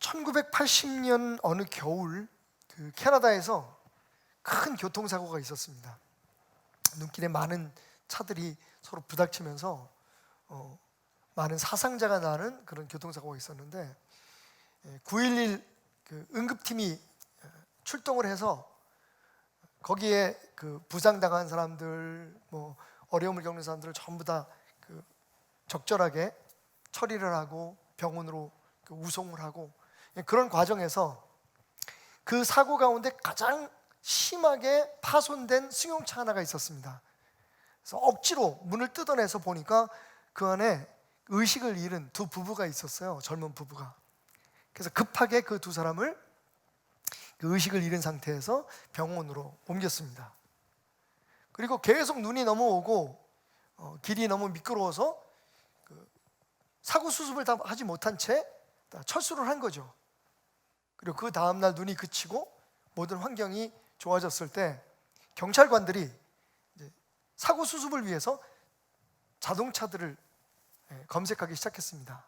1980년 어느 겨울 캐나다에서 큰 교통사고가 있었습니다. 눈길에 많은 차들이 서로 부닥치면서 많은 사상자가 나는 그런 교통사고가 있었는데 911 응급팀이 출동을 해서 거기에 부상당한 사람들, 어려움을 겪는 사람들을 전부 다 적절하게 처리를 하고 병원으로 우송을 하고, 그런 과정에서 그 사고 가운데 가장 심하게 파손된 승용차 하나가 있었습니다. 그래서 억지로 문을 뜯어내서 보니까 그 안에 의식을 잃은 두 부부가 있었어요. 젊은 부부가. 그래서 급하게 그 두 사람을 의식을 잃은 상태에서 병원으로 옮겼습니다. 그리고 계속 눈이 넘어오고 길이 너무 미끄러워서 사고 수습을 다 하지 못한 채 철수를 한 거죠. 그리고 그 다음날 눈이 그치고 모든 환경이 좋아졌을 때 경찰관들이 사고 수습을 위해서 자동차들을 검색하기 시작했습니다.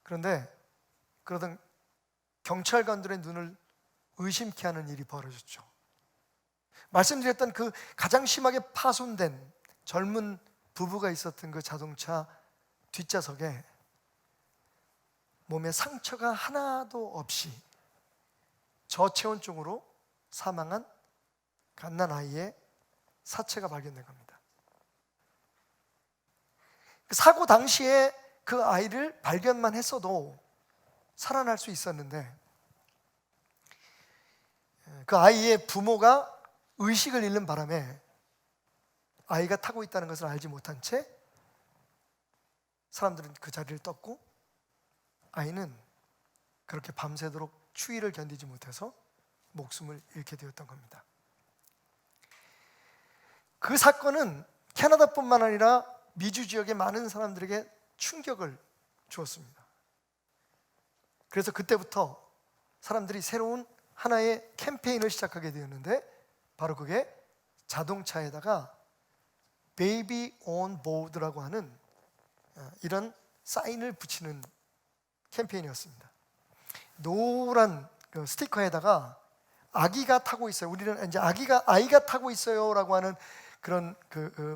그런데 그러던 경찰관들의 눈을 의심케 하는 일이 벌어졌죠. 말씀드렸던 그 가장 심하게 파손된 젊은 부부가 있었던 그 자동차 뒷좌석에 몸에 상처가 하나도 없이 저체온증으로 사망한 갓난아이의 사체가 발견된 겁니다. 그 사고 당시에 그 아이를 발견만 했어도 살아날 수 있었는데, 그 아이의 부모가 의식을 잃는 바람에 아이가 타고 있다는 것을 알지 못한 채 사람들은 그 자리를 떴고, 아이는 그렇게 밤새도록 추위를 견디지 못해서 목숨을 잃게 되었던 겁니다. 그 사건은 캐나다뿐만 아니라 미주 지역의 많은 사람들에게 충격을 주었습니다. 그래서 그때부터 사람들이 새로운 하나의 캠페인을 시작하게 되었는데, 바로 그게 자동차에다가 Baby on Board라고 하는 이런 사인을 붙이는 캠페인이었습니다. 노란 스티커에다가 아기가 타고 있어요. 우리는 이제 아이가 타고 있어요라고 하는 그런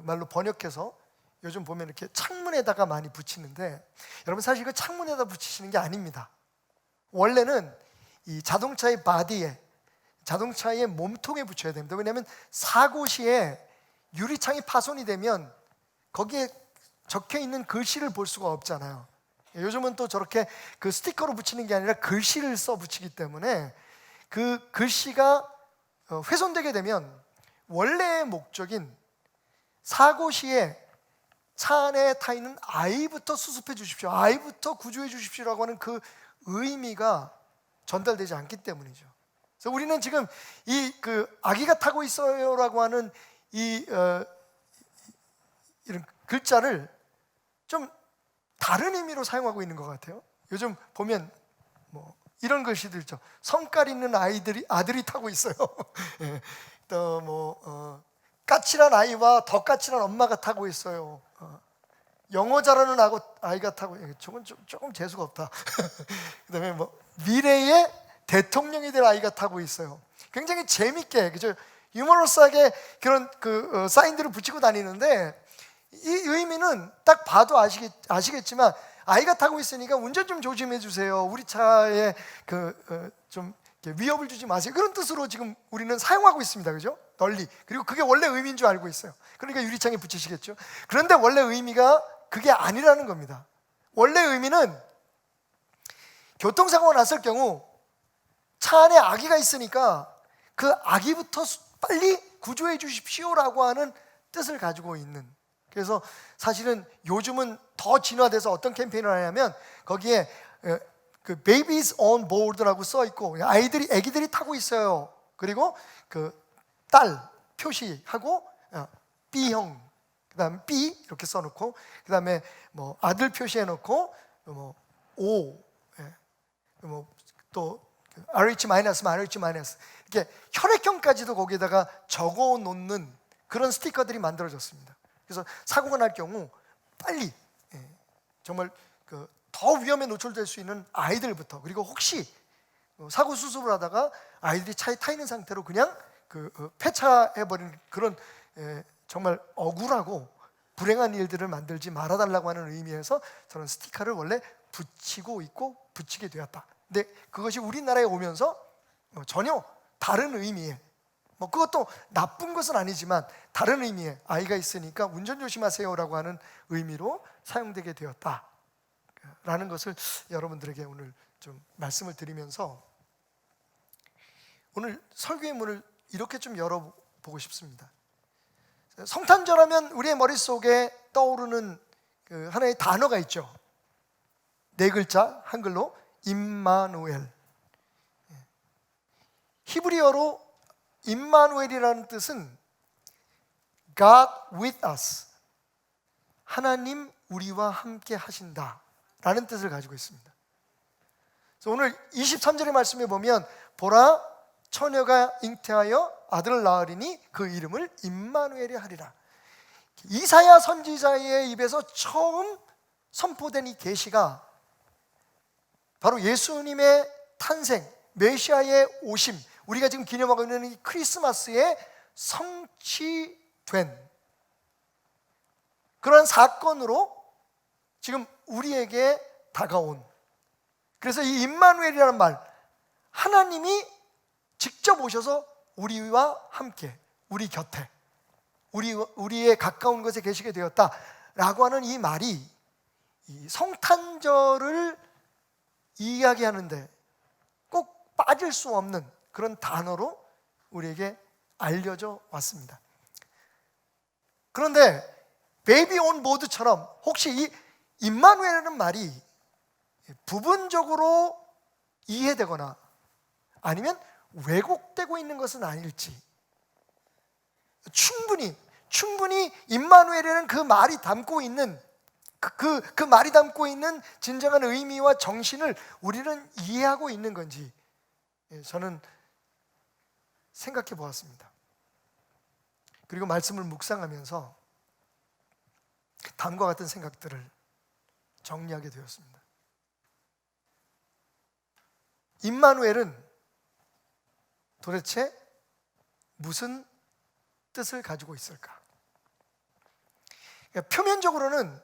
말로 번역해서 요즘 보면 이렇게 창문에다가 많이 붙이는데, 여러분 사실 그 창문에다 붙이시는 게 아닙니다. 원래는 이 자동차의 바디에, 자동차의 몸통에 붙여야 됩니다. 왜냐하면 사고 시에 유리창이 파손이 되면 거기에 적혀 있는 글씨를 볼 수가 없잖아요. 요즘은 또 저렇게 그 스티커로 붙이는 게 아니라 글씨를 써 붙이기 때문에 그 글씨가 훼손되게 되면 원래의 목적인 사고 시에 차 안에 타 있는 아이부터 수습해 주십시오, 아이부터 구조해 주십시오라고 하는 그 의미가 전달되지 않기 때문이죠. 그래서 우리는 지금 이 아기가 타고 있어요라고 하는 이런 글자를 좀 다른 의미로 사용하고 있는 것 같아요. 요즘 보면 이런 글씨들 있죠. 성깔 있는 아들이 타고 있어요. 예. 또 까칠한 아이와 더 까칠한 엄마가 타고 있어요. 영어 잘하는 아이가 타고, 저건 조금 재수가 없다. 그다음에 미래의 대통령이 될 아이가 타고 있어요. 굉장히 재밌게, 그죠? 유머러스하게 그런 사인들을 붙이고 다니는데, 이 의미는 딱 봐도 아시겠지만 아이가 타고 있으니까 운전 좀 조심해 주세요, 우리 차에 좀 위협을 주지 마세요, 그런 뜻으로 지금 우리는 사용하고 있습니다. 그죠? 널리. 그리고 그게 원래 의미인 줄 알고 있어요. 그러니까 유리창에 붙이시겠죠. 그런데 원래 의미가 그게 아니라는 겁니다. 원래 의미는 교통사고가 났을 경우 차 안에 아기가 있으니까 그 아기부터 빨리 구조해 주십시오라고 하는 뜻을 가지고 있는. 그래서 사실은 요즘은 더 진화돼서 어떤 캠페인을 하냐면 거기에 Babies on Board라고 써 있고, 아기들이 타고 있어요. 그리고 딸 표시하고 B형, 그다음에 B 이렇게 써놓고, 그다음에 아들 표시해놓고 O, 또 RH 마이너스면 RH 마이너스, 이렇게 혈액형까지도 거기에다가 적어 놓는 그런 스티커들이 만들어졌습니다. 그래서 사고가 날 경우 빨리, 정말 더 더 위험에 노출될 수 있는 아이들부터, 그리고 혹시 사고 수습을 하다가 아이들이 차에 타 있는 상태로 그냥 폐차해버린 그런 정말 억울하고 불행한 일들을 만들지 말아달라고 하는 의미에서 저는 스티커를 원래 붙이고 있고 붙이게 되었다. 근데 그것이 우리나라에 오면서 전혀 다른 의미의, 그것도 나쁜 것은 아니지만 다른 의미의, 아이가 있으니까 운전 조심하세요라고 하는 의미로 사용되게 되었다라는 것을 여러분들에게 오늘 좀 말씀을 드리면서 오늘 설교의 문을 이렇게 좀 열어보고 싶습니다. 성탄절하면 우리의 머릿속에 떠오르는 하나의 단어가 있죠. 4글자 한글로 임마누엘. 히브리어로 임마누엘이라는 뜻은 God with us, 하나님 우리와 함께 하신다 라는 뜻을 가지고 있습니다. 그래서 오늘 23절의 말씀에 보면 보라 처녀가 잉태하여 아들을 낳으리니 그 이름을 임마누엘이 하리라. 이사야 선지자의 입에서 처음 선포된 이 계시가 바로 예수님의 탄생, 메시아의 오심, 우리가 지금 기념하고 있는 이 크리스마스에 성취된 그런 사건으로 지금 우리에게 다가온, 그래서 이 임마누엘이라는 말, 하나님이 직접 오셔서 우리와 함께, 우리 곁에, 우리의 가까운 곳에 계시게 되었다라고 하는 이 말이 이 성탄절을 이야기하는데 꼭 빠질 수 없는 그런 단어로 우리에게 알려져 왔습니다. 그런데 베이비 온 보드처럼 혹시 이 임마누엘이라는 말이 부분적으로 이해되거나 아니면 왜곡되고 있는 것은 아닐지, 충분히 임마누엘이라는 그 말이 담고 있는 그 말이 담고 있는 진정한 의미와 정신을 우리는 이해하고 있는 건지 저는 생각해 보았습니다. 그리고 말씀을 묵상하면서 다음과 같은 생각들을 정리하게 되었습니다. 임마누엘은 도대체 무슨 뜻을 가지고 있을까? 표면적으로는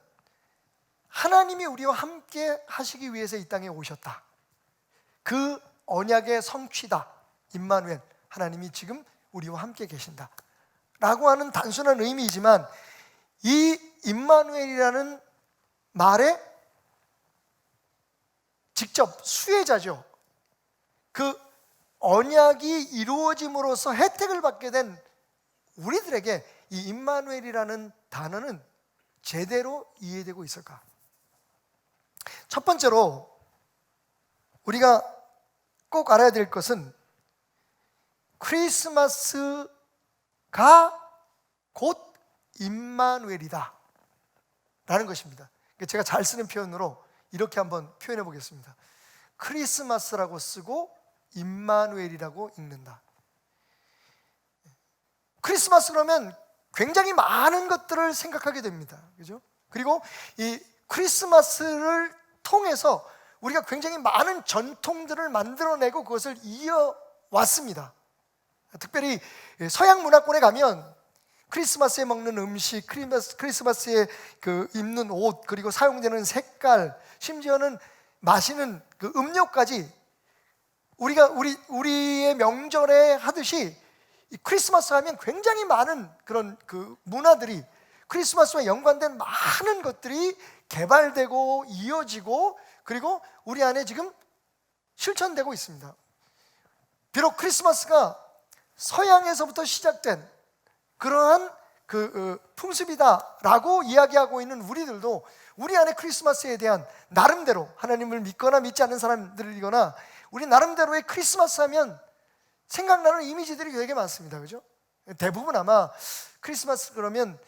하나님이 우리와 함께 하시기 위해서 이 땅에 오셨다, 그 언약의 성취다, 임마누엘, 하나님이 지금 우리와 함께 계신다 라고 하는 단순한 의미이지만, 이 임마누엘이라는 말의 직접 수혜자죠. 그 언약이 이루어짐으로써 혜택을 받게 된 우리들에게 이 임마누엘이라는 단어는 제대로 이해되고 있을까? 첫 번째로 우리가 꼭 알아야 될 것은 크리스마스가 곧 임마누엘이다 라는 것입니다. 제가 잘 쓰는 표현으로 이렇게 한번 표현해 보겠습니다. 크리스마스라고 쓰고 임마누엘이라고 읽는다. 크리스마스 그러면 굉장히 많은 것들을 생각하게 됩니다. 그죠? 그리고 이 크리스마스를 통해서 우리가 굉장히 많은 전통들을 만들어내고 그것을 이어왔습니다. 특별히 서양 문화권에 가면 크리스마스에 먹는 음식, 크리스마스에 입는 옷, 그리고 사용되는 색깔, 심지어는 마시는 그 음료까지 우리의 명절에 하듯이 이 크리스마스 하면 굉장히 많은 그런 문화들이, 크리스마스와 연관된 많은 것들이 개발되고 이어지고 그리고 우리 안에 지금 실천되고 있습니다. 비록 크리스마스가 서양에서부터 시작된 그러한 풍습이다라고 이야기하고 있는 우리들도 우리 안에 크리스마스에 대한 나름대로, 하나님을 믿거나 믿지 않는 사람들이거나 우리 나름대로의 크리스마스 하면 생각나는 이미지들이 되게 많습니다. 그죠? 대부분 아마 크리스마스 그러면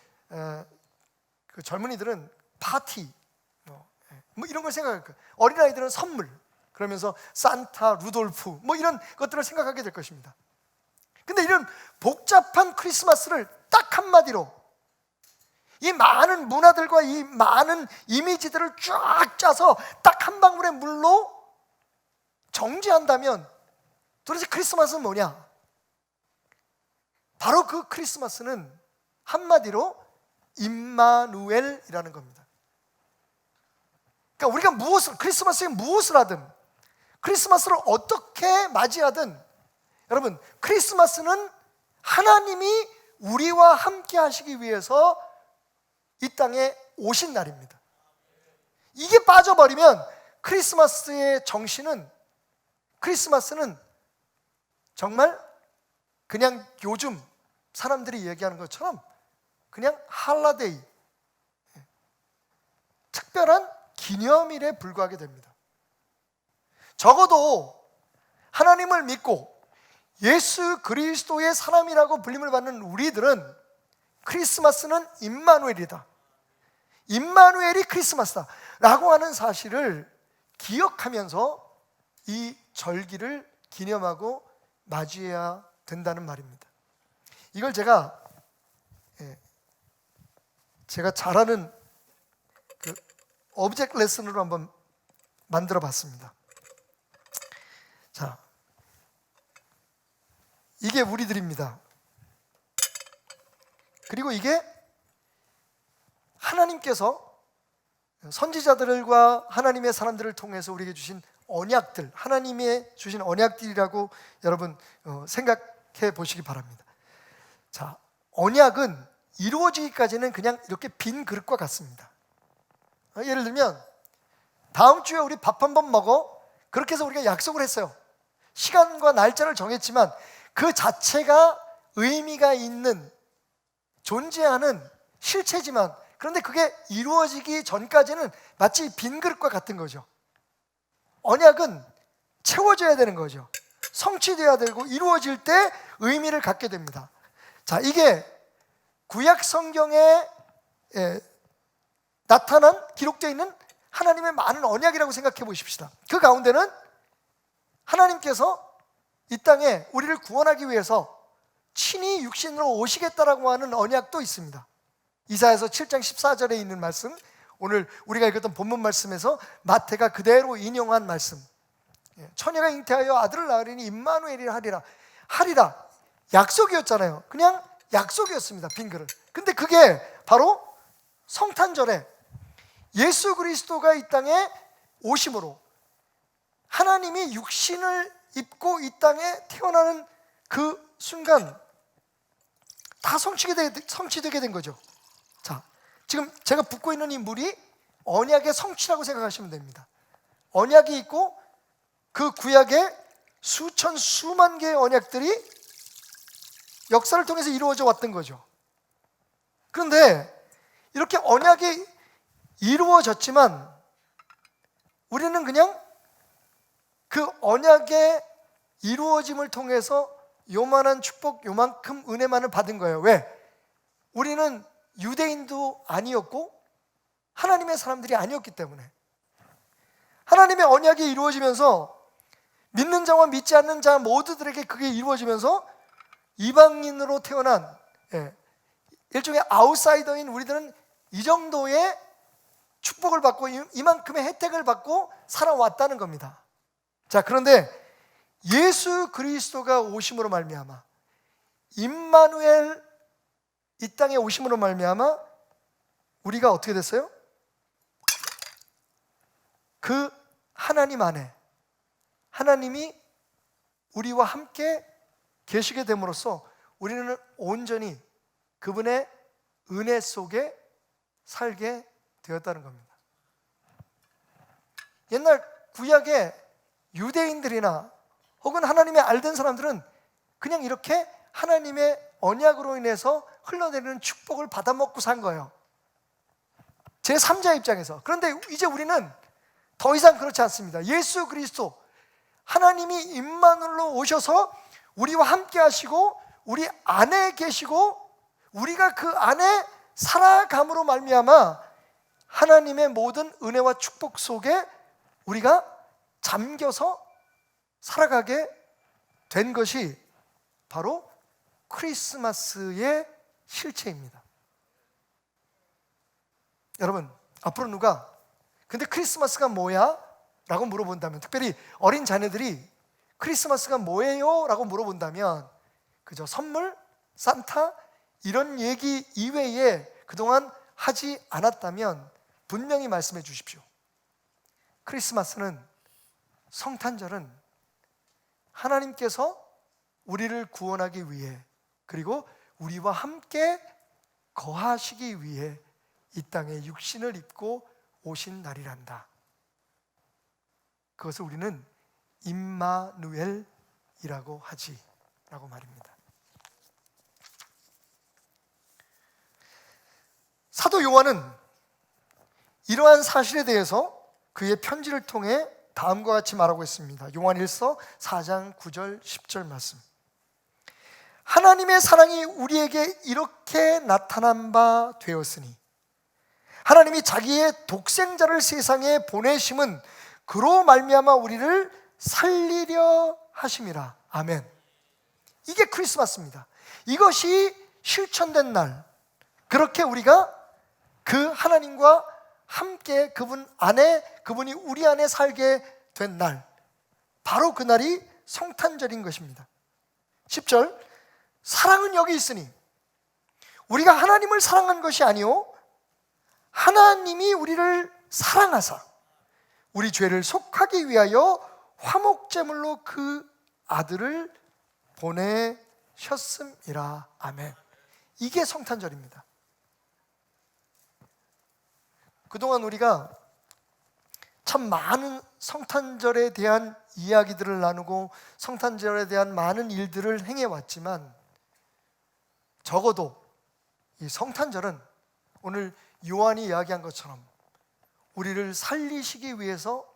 그 젊은이들은 파티 뭐 이런 걸 생각할 거예요. 어린아이들은 선물, 그러면서 산타, 루돌프 뭐 이런 것들을 생각하게 될 것입니다. 근데 이런 복잡한 크리스마스를 딱 한마디로 이 많은 문화들과 이 많은 이미지들을 쫙 짜서 딱 한 방울의 물로 정지한다면 도대체 크리스마스는 뭐냐? 바로 그 크리스마스는 한마디로 임마누엘이라는 겁니다. 그러니까 우리가 크리스마스에 무엇을 하든, 크리스마스를 어떻게 맞이하든, 여러분, 크리스마스는 하나님이 우리와 함께 하시기 위해서 이 땅에 오신 날입니다. 이게 빠져버리면 크리스마스의 정신은, 크리스마스는 정말 그냥 요즘 사람들이 얘기하는 것처럼 그냥 할라데이, 특별한 기념일에 불과하게 됩니다. 적어도 하나님을 믿고 예수 그리스도의 사람이라고 불림을 받는 우리들은 크리스마스는 임마누엘이다, 임마누엘이 크리스마스다 라고 하는 사실을 기억하면서 이 절기를 기념하고 맞이해야 된다는 말입니다. 이걸 제가 잘하는 그 오브젝트 레슨으로 한번 만들어 봤습니다. 자, 이게 우리들입니다. 그리고 이게 하나님께서 선지자들과 하나님의 사람들을 통해서 우리에게 주신 언약들, 하나님의 주신 언약들이라고 여러분 생각해 보시기 바랍니다. 자, 언약은 이루어지기까지는 그냥 이렇게 빈 그릇과 같습니다. 예를 들면 다음 주에 우리 밥 한번 먹어, 그렇게 해서 우리가 약속을 했어요. 시간과 날짜를 정했지만 그 자체가 의미가 있는, 존재하는 실체지만, 그런데 그게 이루어지기 전까지는 마치 빈 그릇과 같은 거죠. 언약은 채워져야 되는 거죠. 성취되어야 되고 이루어질 때 의미를 갖게 됩니다. 자, 이게 구약 성경에 나타난, 기록되어 있는 하나님의 많은 언약이라고 생각해 보십시다. 그 가운데는 하나님께서 이 땅에 우리를 구원하기 위해서 친히 육신으로 오시겠다라고 하는 언약도 있습니다. 이사야서 7장 14절에 있는 말씀, 오늘 우리가 읽었던 본문 말씀에서 마태가 그대로 인용한 말씀, 처녀가 잉태하여 아들을 낳으리니 임마누엘이라 하리라 약속이었잖아요. 그냥 약속이었습니다. 빈 그릇. 근데 그게 바로 성탄절에 예수 그리스도가 이 땅에 오심으로 하나님이 육신을 입고 이 땅에 태어나는 그 순간 다 성취되게 된 거죠. 자, 지금 제가 붓고 있는 이 물이 언약의 성취라고 생각하시면 됩니다. 언약이 있고 그 구약에 수천 수만 개의 언약들이 역사를 통해서 이루어져 왔던 거죠. 그런데 이렇게 언약이 이루어졌지만 우리는 그냥 그 언약의 이루어짐을 통해서 요만한 축복, 요만큼 은혜만을 받은 거예요. 왜? 우리는 유대인도 아니었고 하나님의 사람들이 아니었기 때문에. 하나님의 언약이 이루어지면서 믿는 자와 믿지 않는 자 모두들에게 그게 이루어지면서 이방인으로 태어난 일종의 아웃사이더인 우리들은 이 정도의 축복을 받고 이만큼의 혜택을 받고 살아왔다는 겁니다. 자, 그런데 예수 그리스도가 오심으로 말미암아, 임마누엘 이 땅에 오심으로 말미암아 우리가 어떻게 됐어요? 그 하나님 안에 하나님이 우리와 함께 계시게 됨으로써 우리는 온전히 그분의 은혜 속에 살게 되었다는 겁니다. 옛날 구약의 유대인들이나 혹은 하나님의 알던 사람들은 그냥 이렇게 하나님의 언약으로 인해서 흘러내리는 축복을 받아먹고 산 거예요. 제 3자 입장에서. 그런데 이제 우리는 더 이상 그렇지 않습니다. 예수 그리스도 하나님이 임마누엘로 오셔서 우리와 함께 하시고 우리 안에 계시고 우리가 그 안에 살아감으로 말미암아 하나님의 모든 은혜와 축복 속에 우리가 잠겨서 살아가게 된 것이 바로 크리스마스의 실체입니다. 여러분, 앞으로 누가 근데 크리스마스가 뭐야? 라고 물어본다면, 특별히 어린 자녀들이 크리스마스가 뭐예요? 라고 물어본다면 그저 선물, 산타 이런 얘기 이외에 그동안 하지 않았다면 분명히 말씀해 주십시오. 크리스마스는, 성탄절은 하나님께서 우리를 구원하기 위해, 그리고 우리와 함께 거하시기 위해 이 땅에 육신을 입고 오신 날이란다. 그것을 우리는 임마누엘이라고 하지 라고 말입니다. 사도 요한은 이러한 사실에 대해서 그의 편지를 통해 다음과 같이 말하고 있습니다. 요한일서 4장 9절 10절 말씀. 하나님의 사랑이 우리에게 이렇게 나타난 바 되었으니 하나님이 자기의 독생자를 세상에 보내심은 그로 말미암아 우리를 살리려 하심이라. 아멘. 이게 크리스마스입니다. 이것이 실천된 날, 그렇게 우리가 그 하나님과 함께 그분 안에, 그분이 우리 안에 살게 된 날, 바로 그날이 성탄절인 것입니다. 10절, 사랑은 여기 있으니 우리가 하나님을 사랑한 것이 아니요 하나님이 우리를 사랑하사 우리 죄를 속하기 위하여 화목제물로 그 아들을 보내셨음이라. 아멘. 이게 성탄절입니다. 그동안 우리가 참 많은 성탄절에 대한 이야기들을 나누고 성탄절에 대한 많은 일들을 행해왔지만 적어도 이 성탄절은 오늘 요한이 이야기한 것처럼 우리를 살리시기 위해서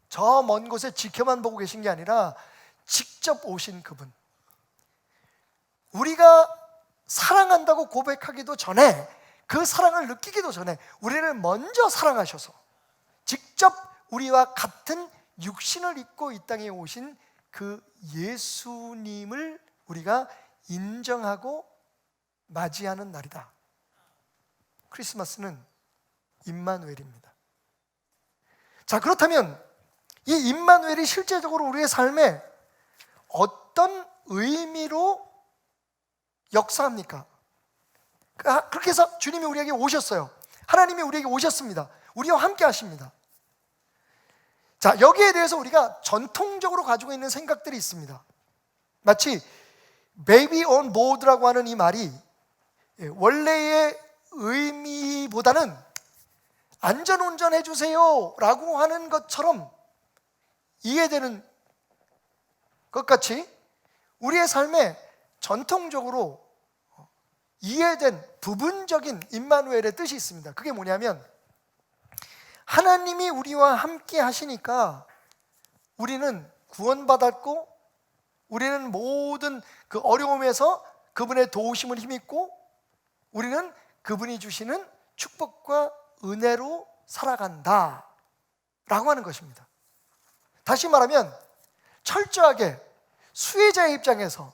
저 먼 곳에 지켜만 보고 계신 게 아니라 직접 오신 그분, 우리가 사랑한다고 고백하기도 전에, 그 사랑을 느끼기도 전에 우리를 먼저 사랑하셔서 직접 우리와 같은 육신을 입고 이 땅에 오신 그 예수님을 우리가 인정하고 맞이하는 날이다. 크리스마스는 임마누엘입니다. 자, 그렇다면 이 임마누엘이 실제적으로 우리의 삶에 어떤 의미로 역사합니까? 그렇게 해서 주님이 우리에게 오셨어요. 하나님이 우리에게 오셨습니다. 우리와 함께 하십니다. 자, 여기에 대해서 우리가 전통적으로 가지고 있는 생각들이 있습니다. 마치 baby on board라고 하는 이 말이 원래의 의미보다는 안전운전 해주세요 라고 하는 것처럼 이해되는 것 같이 우리의 삶에 전통적으로 이해된 부분적인 임마누엘의 뜻이 있습니다. 그게 뭐냐면 하나님이 우리와 함께 하시니까 우리는 구원받았고 우리는 모든 그 어려움에서 그분의 도우심을 힘입고 우리는 그분이 주시는 축복과 은혜로 살아간다 라고 하는 것입니다. 다시 말하면 철저하게 수혜자의 입장에서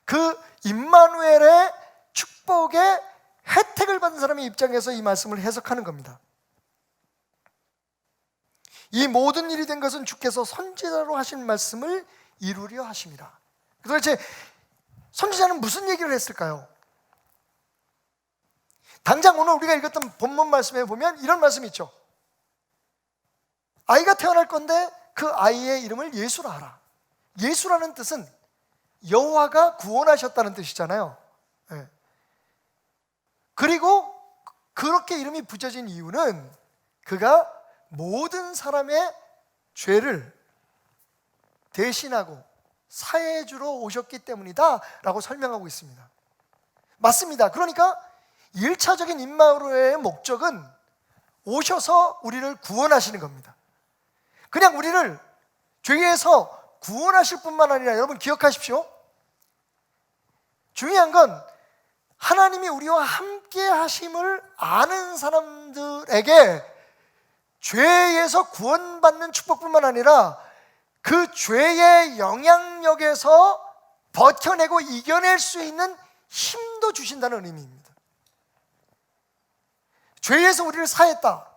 그 임마누엘의 축복의 혜택을 받은 사람의 입장에서 이 말씀을 해석하는 겁니다. 이 모든 일이 된 것은 주께서 선지자로 하신 말씀을 이루려 하심이라. 도대체 선지자는 무슨 얘기를 했을까요? 당장 오늘 우리가 읽었던 본문 말씀에 보면 이런 말씀이 있죠. 아이가 태어날 건데 그 아이의 이름을 예수라 하라. 예수라는 뜻은 여호와가 구원하셨다는 뜻이잖아요. 네. 그리고 그렇게 이름이 붙여진 이유는 그가 모든 사람의 죄를 대신하고 사해주러 오셨기 때문이다 라고 설명하고 있습니다. 맞습니다. 그러니까 1차적인 임마누엘의 목적은 오셔서 우리를 구원하시는 겁니다. 그냥 우리를 죄에서 구원하실 뿐만 아니라 여러분 기억하십시오. 중요한 건 하나님이 우리와 함께 하심을 아는 사람들에게 죄에서 구원받는 축복뿐만 아니라 그 죄의 영향력에서 버텨내고 이겨낼 수 있는 힘도 주신다는 의미입니다. 죄에서 우리를 사했다.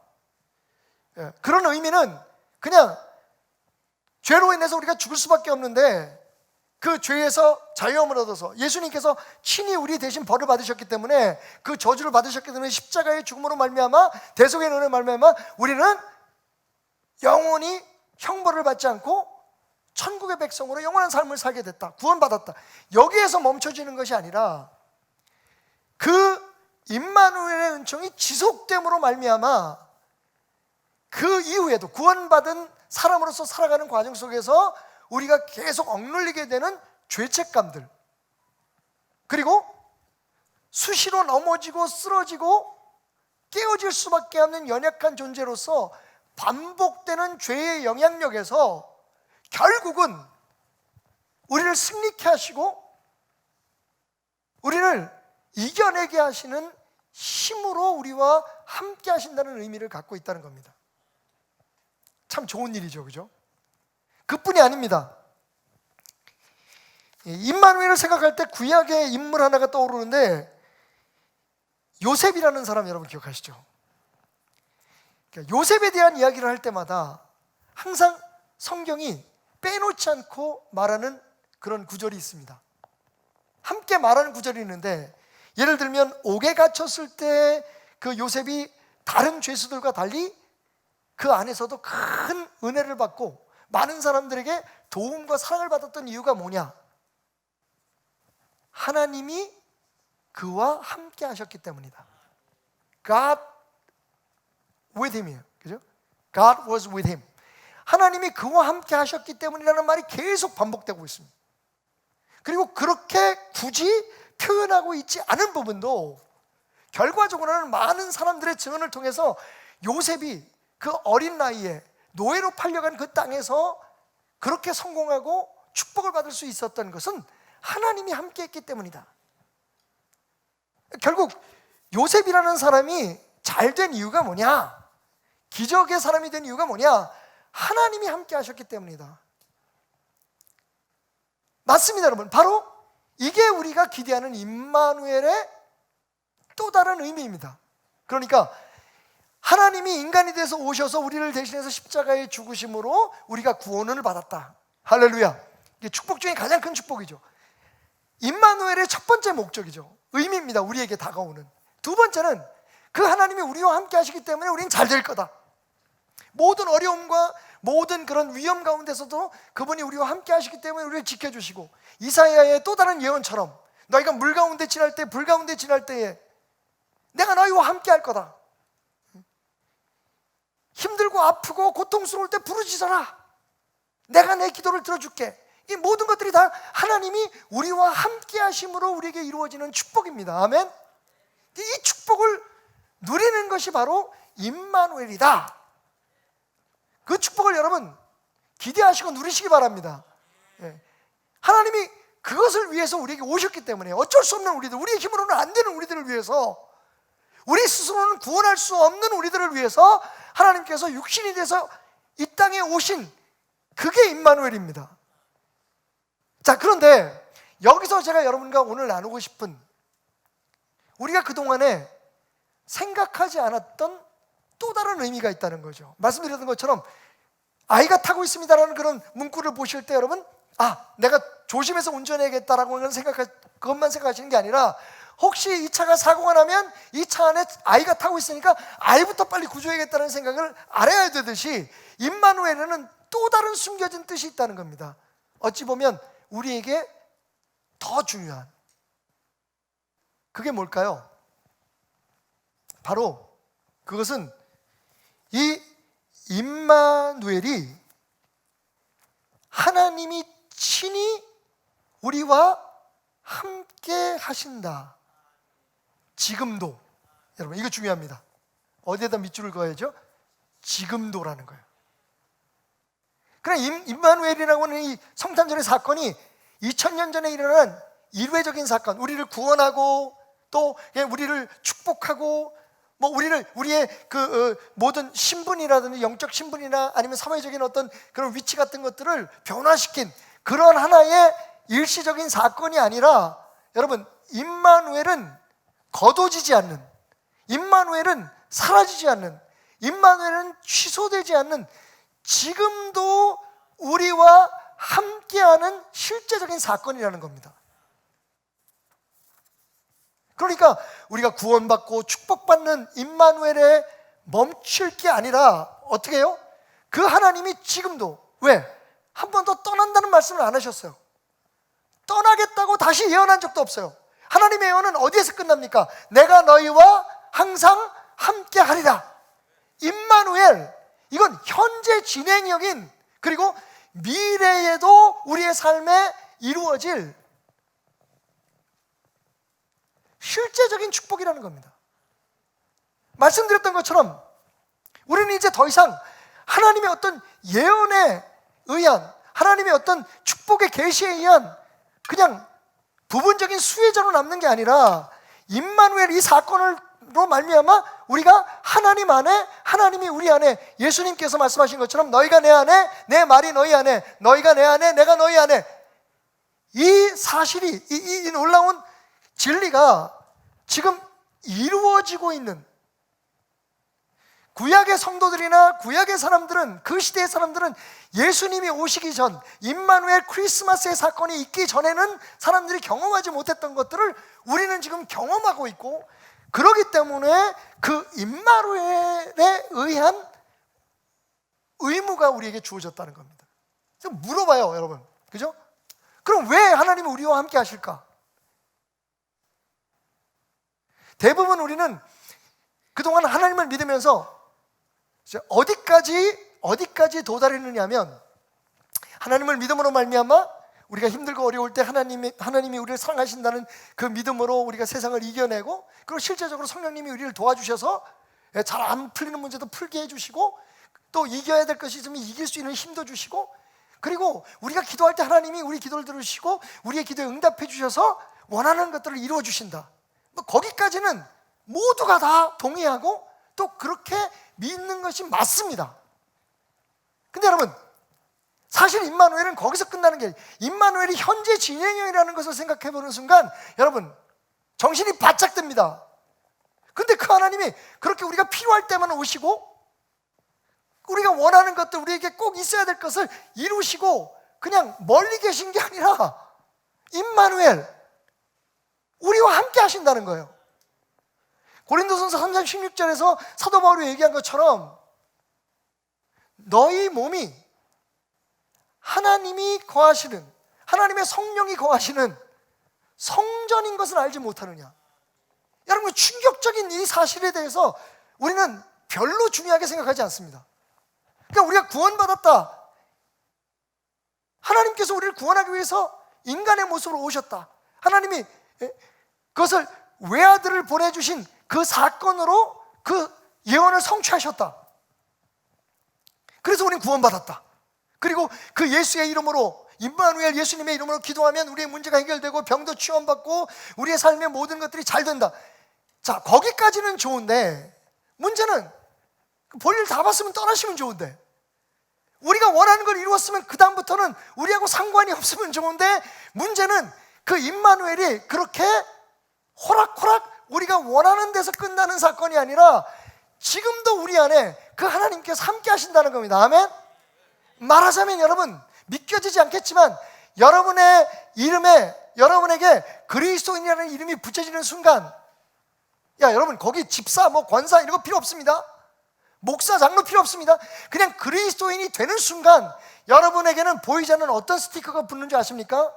그런 의미는 그냥 죄로 인해서 우리가 죽을 수밖에 없는데 그 죄에서 자유함을 얻어서 예수님께서 친히 우리 대신 벌을 받으셨기 때문에 그 저주를 받으셨기 때문에 십자가의 죽음으로 말미암아 대속의 은혜로 말미암아 우리는 영원히 형벌을 받지 않고 천국의 백성으로 영원한 삶을 살게 됐다. 구원받았다. 여기에서 멈춰지는 것이 아니라 그 임마누엘의 은총이 지속됨으로 말미암아 그 이후에도 구원받은 사람으로서 살아가는 과정 속에서 우리가 계속 억눌리게 되는 죄책감들, 그리고 수시로 넘어지고 쓰러지고 깨어질 수밖에 없는 연약한 존재로서 반복되는 죄의 영향력에서 결국은 우리를 승리케 하시고 우리를 이겨내게 하시는 힘으로 우리와 함께 하신다는 의미를 갖고 있다는 겁니다. 참 좋은 일이죠, 그죠? 그뿐이 아닙니다. 임마누엘을 생각할 때 구약의 인물 하나가 떠오르는데 요셉이라는 사람 여러분 기억하시죠? 요셉에 대한 이야기를 할 때마다 항상 성경이 빼놓지 않고 말하는 그런 구절이 있습니다. 함께 말하는 구절이 있는데, 예를 들면 옥에 갇혔을 때 그 요셉이 다른 죄수들과 달리 그 안에서도 큰 은혜를 받고 많은 사람들에게 도움과 사랑을 받았던 이유가 뭐냐? 하나님이 그와 함께 하셨기 때문이다. God with him, 그죠? God was with him. 하나님이 그와 함께 하셨기 때문이라는 말이 계속 반복되고 있습니다. 그리고 그렇게 굳이 표현하고 있지 않은 부분도 결과적으로는 많은 사람들의 증언을 통해서 요셉이 그 어린 나이에 노예로 팔려간 그 땅에서 그렇게 성공하고 축복을 받을 수 있었던 것은 하나님이 함께했기 때문이다. 결국 요셉이라는 사람이 잘 된 이유가 뭐냐? 기적의 사람이 된 이유가 뭐냐? 하나님이 함께 하셨기 때문이다. 맞습니다, 여러분. 바로 이게 우리가 기대하는 임마누엘의 또 다른 의미입니다. 그러니까 하나님이 인간이 돼서 오셔서 우리를 대신해서 십자가에 죽으심으로 우리가 구원을 받았다. 할렐루야. 이게 축복 중에 가장 큰 축복이죠. 임마누엘의 첫 번째 목적이죠. 의미입니다. 우리에게 다가오는. 두 번째는 그 하나님이 우리와 함께 하시기 때문에 우리는 잘 될 거다. 모든 어려움과 모든 그런 위험 가운데서도 그분이 우리와 함께 하시기 때문에 우리를 지켜주시고, 이사야의 또 다른 예언처럼 너희가 물 가운데 지날 때, 불 가운데 지날 때에 내가 너희와 함께 할 거다. 힘들고 아프고 고통스러울 때 부르짖어라. 내가 내 기도를 들어줄게. 이 모든 것들이 다 하나님이 우리와 함께 하심으로 우리에게 이루어지는 축복입니다. 아멘. 이 축복을 누리는 것이 바로 임마누엘이다. 그 축복을 여러분 기대하시고 누리시기 바랍니다. 하나님이 그것을 위해서 우리에게 오셨기 때문에 어쩔 수 없는 우리들, 우리의 힘으로는 안 되는 우리들을 위해서, 우리 스스로는 구원할 수 없는 우리들을 위해서 하나님께서 육신이 돼서 이 땅에 오신 그게 임마누엘입니다. 자, 그런데 여기서 제가 여러분과 오늘 나누고 싶은, 우리가 그동안에 생각하지 않았던 또 다른 의미가 있다는 거죠. 말씀드렸던 것처럼 아이가 타고 있습니다라는 그런 문구를 보실 때 여러분, 내가 조심해서 운전해야겠다라고 그것만 생각하시는 게 아니라, 혹시 이 차가 사고가 나면 이 차 안에 아이가 타고 있으니까 아이부터 빨리 구조해야겠다는 생각을 알아야 되듯이 임마누엘에는 또 다른 숨겨진 뜻이 있다는 겁니다. 어찌 보면 우리에게 더 중요한, 그게 뭘까요? 바로 그것은 이 임마누엘이 하나님이 친히 우리와 함께 하신다. 지금도. 여러분, 이거 중요합니다. 어디에다 밑줄을 그어야죠? 지금도라는 거예요. 그러나 임마누엘이라고 하는 이 성탄절의 사건이 2000년 전에 일어난 일회적인 사건, 우리를 구원하고 또 우리를 축복하고 우리의 모든 신분이라든지 영적 신분이나 아니면 사회적인 어떤 그런 위치 같은 것들을 변화시킨 그런 하나의 일시적인 사건이 아니라, 여러분, 임마누엘은 거둬지지 않는, 임마누엘은 사라지지 않는, 임마누엘은 취소되지 않는, 지금도 우리와 함께하는 실제적인 사건이라는 겁니다. 그러니까 우리가 구원받고 축복받는 임마누엘에 멈출 게 아니라 어떻게 해요? 그 하나님이 지금도, 왜? 한 번도 떠난다는 말씀을 안 하셨어요. 떠나겠다고 다시 예언한 적도 없어요. 하나님의 예언은 어디에서 끝납니까? 내가 너희와 항상 함께 하리라. 임마누엘, 이건 현재 진행형인, 그리고 미래에도 우리의 삶에 이루어질 실제적인 축복이라는 겁니다. 말씀드렸던 것처럼 우리는 이제 더 이상 하나님의 어떤 예언에 의한, 하나님의 어떤 축복의 계시에 의한 그냥 부분적인 수혜자로 남는 게 아니라 임마누엘, 이 사건으로 말미암아 우리가 하나님 안에, 하나님이 우리 안에, 예수님께서 말씀하신 것처럼 너희가 내 안에, 내 말이 너희 안에, 너희가 내 안에, 내가 너희 안에, 이 사실이, 이 놀라운 진리가 지금 이루어지고 있는, 구약의 성도들이나 구약의 사람들은, 그 시대의 사람들은 예수님이 오시기 전, 임마누엘 크리스마스의 사건이 있기 전에는 사람들이 경험하지 못했던 것들을 우리는 지금 경험하고 있고, 그렇기 때문에 그 임마누엘에 의한 의무가 우리에게 주어졌다는 겁니다. 그래서 물어봐요, 여러분. 그죠? 그럼 왜 하나님이 우리와 함께 하실까? 대부분 우리는 그동안 하나님을 믿으면서 어디까지 도달했느냐면, 하나님을 믿음으로 말미암아 우리가 힘들고 어려울 때 하나님이 우리를 사랑하신다는 그 믿음으로 우리가 세상을 이겨내고, 그리고 실제적으로 성령님이 우리를 도와주셔서 잘 안 풀리는 문제도 풀게 해주시고, 또 이겨야 될 것이 있으면 이길 수 있는 힘도 주시고, 그리고 우리가 기도할 때 하나님이 우리 기도를 들으시고 우리의 기도에 응답해 주셔서 원하는 것들을 이루어 주신다. 거기까지는 모두가 다 동의하고 또 그렇게 믿는 것이 맞습니다. 근데 여러분, 사실 임마누엘은 거기서 끝나는 게 아니에요. 임마누엘이 현재 진행형이라는 것을 생각해 보는 순간 여러분, 정신이 바짝 듭니다. 근데 그 하나님이 그렇게 우리가 필요할 때만 오시고, 우리가 원하는 것들, 우리에게 꼭 있어야 될 것을 이루시고 그냥 멀리 계신 게 아니라 임마누엘, 우리와 함께 하신다는 거예요. 고린도전서 3장 16절에서 사도 바울이 얘기한 것처럼 너희 몸이 하나님이 거하시는, 하나님의 성령이 거하시는 성전인 것을 알지 못하느냐. 여러분, 충격적인 이 사실에 대해서 우리는 별로 중요하게 생각하지 않습니다. 그러니까 우리가 구원받았다, 하나님께서 우리를 구원하기 위해서 인간의 모습으로 오셨다, 하나님이 그것을 외아들을 보내주신 그 사건으로 그 예언을 성취하셨다. 그래서 우리는 구원받았다. 그리고 그 예수의 이름으로, 임마누엘 예수님의 이름으로 기도하면 우리의 문제가 해결되고 병도 치유받고 우리의 삶의 모든 것들이 잘 된다. 자, 거기까지는 좋은데, 문제는 볼일 다 봤으면 떠나시면 좋은데, 우리가 원하는 걸 이루었으면 그 다음부터는 우리하고 상관이 없으면 좋은데, 문제는 그 임마누엘이 그렇게 호락호락 우리가 원하는 데서 끝나는 사건이 아니라 지금도 우리 안에 그 하나님께서 함께 하신다는 겁니다. 아멘? 말하자면 여러분, 믿겨지지 않겠지만 여러분의 이름에, 여러분에게 그리스도인이라는 이름이 붙여지는 순간, 야 여러분, 거기 집사, 권사 이런 거 필요 없습니다. 목사, 장로 필요 없습니다. 그냥 그리스도인이 되는 순간 여러분에게는 보이지 않는 어떤 스티커가 붙는 줄 아십니까?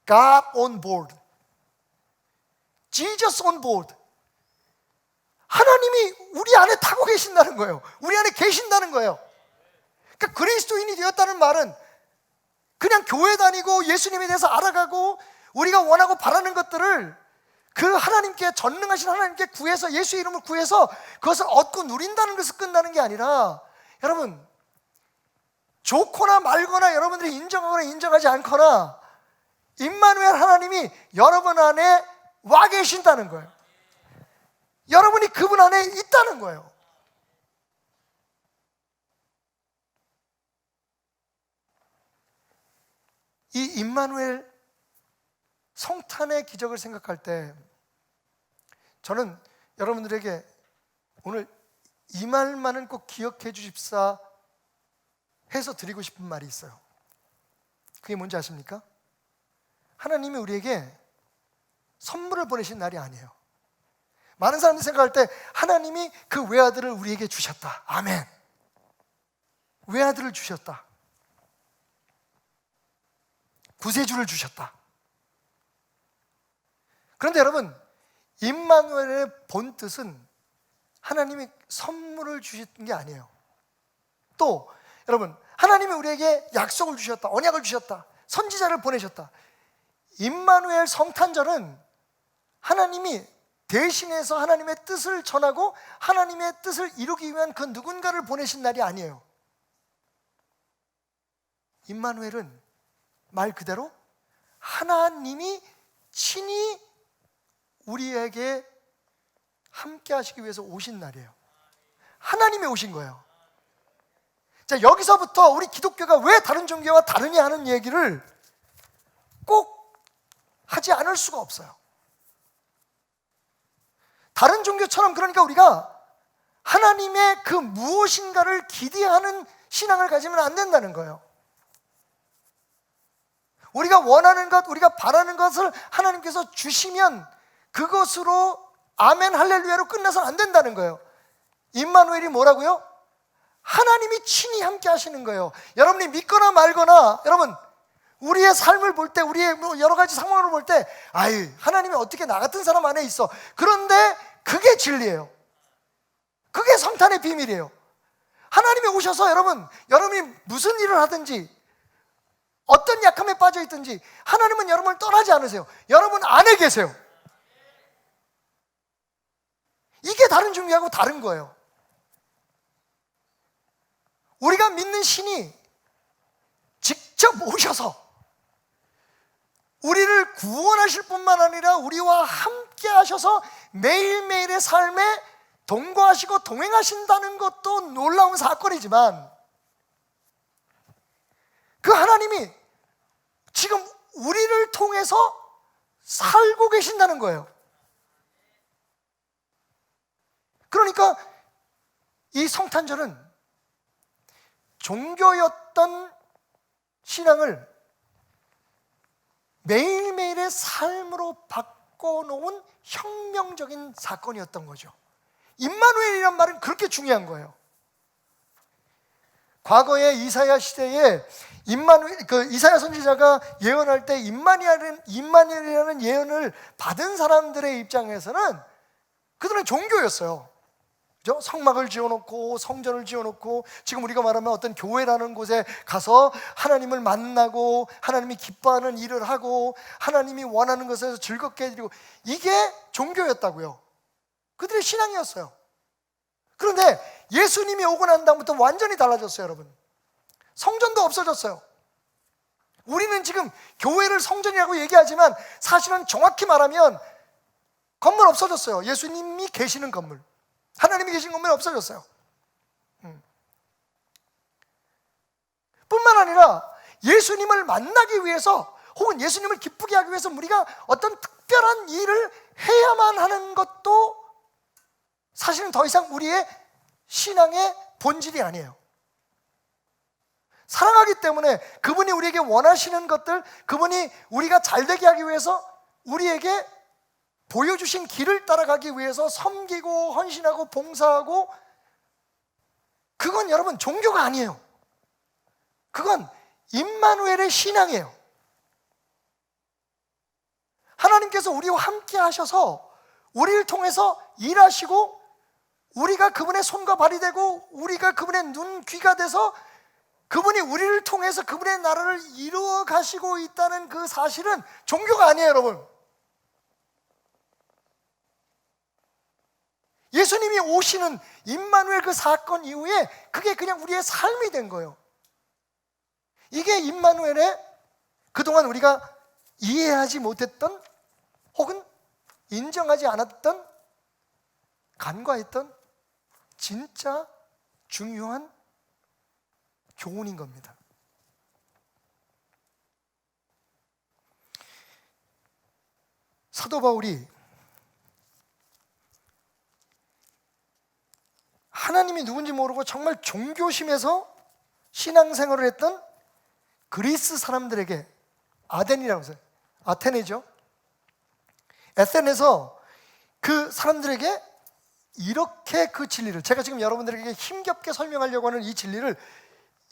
God on board, Jesus on board. 하나님이 우리 안에 타고 계신다는 거예요. 우리 안에 계신다는 거예요. 그러니까 그리스도인이 되었다는 말은 그냥 교회 다니고 예수님에 대해서 알아가고 우리가 원하고 바라는 것들을 그 하나님께, 전능하신 하나님께 구해서, 예수의 이름을 구해서 그것을 얻고 누린다는 것을 끝나는 게 아니라, 여러분, 좋거나 말거나 여러분들이 인정하거나 인정하지 않거나 임마누엘 하나님이 여러분 안에 와 계신다는 거예요. 여러분이 그분 안에 있다는 거예요. 이 임마누엘 성탄의 기적을 생각할 때 저는 여러분들에게 오늘 이 말만은 꼭 기억해 주십사 해서 드리고 싶은 말이 있어요. 그게 뭔지 아십니까? 하나님이 우리에게 선물을 보내신 날이 아니에요. 많은 사람들이 생각할 때 하나님이 그 외아들을 우리에게 주셨다. 아멘. 외아들을 주셨다. 구세주를 주셨다. 그런데 여러분, 임마누엘의 본 뜻은 하나님이 선물을 주신 게 아니에요. 또 여러분, 하나님이 우리에게 약속을 주셨다, 언약을 주셨다, 선지자를 보내셨다. 임마누엘 성탄절은 하나님이 대신해서 하나님의 뜻을 전하고 하나님의 뜻을 이루기 위한 그 누군가를 보내신 날이 아니에요. 임마누엘은 말 그대로 하나님이 친히 우리에게 함께 하시기 위해서 오신 날이에요. 하나님이 오신 거예요. 자, 여기서부터 우리 기독교가 왜 다른 종교와 다르냐 하는 얘기를 꼭 하지 않을 수가 없어요. 다른 종교처럼, 그러니까 우리가 하나님의 그 무엇인가를 기대하는 신앙을 가지면 안 된다는 거예요. 우리가 원하는 것, 우리가 바라는 것을 하나님께서 주시면 그것으로 아멘 할렐루야로 끝나서는 안 된다는 거예요. 임마누엘이 뭐라고요? 하나님이 친히 함께 하시는 거예요. 여러분이 믿거나 말거나, 여러분 우리의 삶을 볼 때, 우리의 여러 가지 상황을 볼 때, 아유, 하나님이 어떻게 나 같은 사람 안에 있어. 그런데 그게 진리예요. 그게 성탄의 비밀이에요. 하나님이 오셔서 여러분이 무슨 일을 하든지 어떤 약함에 빠져 있든지 하나님은 여러분을 떠나지 않으세요. 여러분 안에 계세요. 이게 다른 종교하고 다른 거예요. 우리가 믿는 신이 직접 오셔서 우리를 구원하실 뿐만 아니라 우리와 함께 하셔서 매일매일의 삶에 동거하시고 동행하신다는 것도 놀라운 사건이지만, 그 하나님이 지금 우리를 통해서 살고 계신다는 거예요. 그러니까 이 성탄절은 종교였던 신앙을 매일매일의 삶으로 바꿔놓은 혁명적인 사건이었던 거죠. 임마누엘이란 말은 그렇게 중요한 거예요. 과거에 이사야 시대에 이사야 선지자가 예언할 때 임마누엘이라는 예언을 받은 사람들의 입장에서는 그들은 종교였어요. 그죠? 성막을 지어놓고 성전을 지어놓고 지금 우리가 말하면 어떤 교회라는 곳에 가서 하나님을 만나고 하나님이 기뻐하는 일을 하고 하나님이 원하는 것에서 즐겁게 해드리고, 이게 종교였다고요. 그들의 신앙이었어요. 그런데 예수님이 오고 난 다음부터 완전히 달라졌어요. 여러분, 성전도 없어졌어요. 우리는 지금 교회를 성전이라고 얘기하지만 사실은 정확히 말하면 건물 없어졌어요. 예수님이 계시는 건물, 하나님이 계신 건물이 없어졌어요. 뿐만 아니라 예수님을 만나기 위해서 혹은 예수님을 기쁘게 하기 위해서 우리가 어떤 특별한 일을 해야만 하는 것도 사실은 더 이상 우리의 신앙의 본질이 아니에요. 사랑하기 때문에 그분이 우리에게 원하시는 것들, 그분이 우리가 잘되게 하기 위해서 우리에게 보여주신 길을 따라가기 위해서 섬기고 헌신하고 봉사하고, 그건 여러분 종교가 아니에요. 그건 임마누엘의 신앙이에요. 하나님께서 우리와 함께 하셔서 우리를 통해서 일하시고, 우리가 그분의 손과 발이 되고 우리가 그분의 눈, 귀가 돼서 그분이 우리를 통해서 그분의 나라를 이루어 가시고 있다는 그 사실은 종교가 아니에요. 여러분, 예수님이 오시는 임마누엘 그 사건 이후에 그게 그냥 우리의 삶이 된 거예요. 이게 임마누엘의 그동안 우리가 이해하지 못했던 혹은 인정하지 않았던, 간과했던 진짜 중요한 교훈인 겁니다. 사도 바울이 하나님이 누군지 모르고 정말 종교심에서 신앙생활을 했던 그리스 사람들에게, 아덴이라고 해서 아테네죠, 에센에서 그 사람들에게 이렇게 그 진리를, 제가 지금 여러분들에게 힘겹게 설명하려고 하는 이 진리를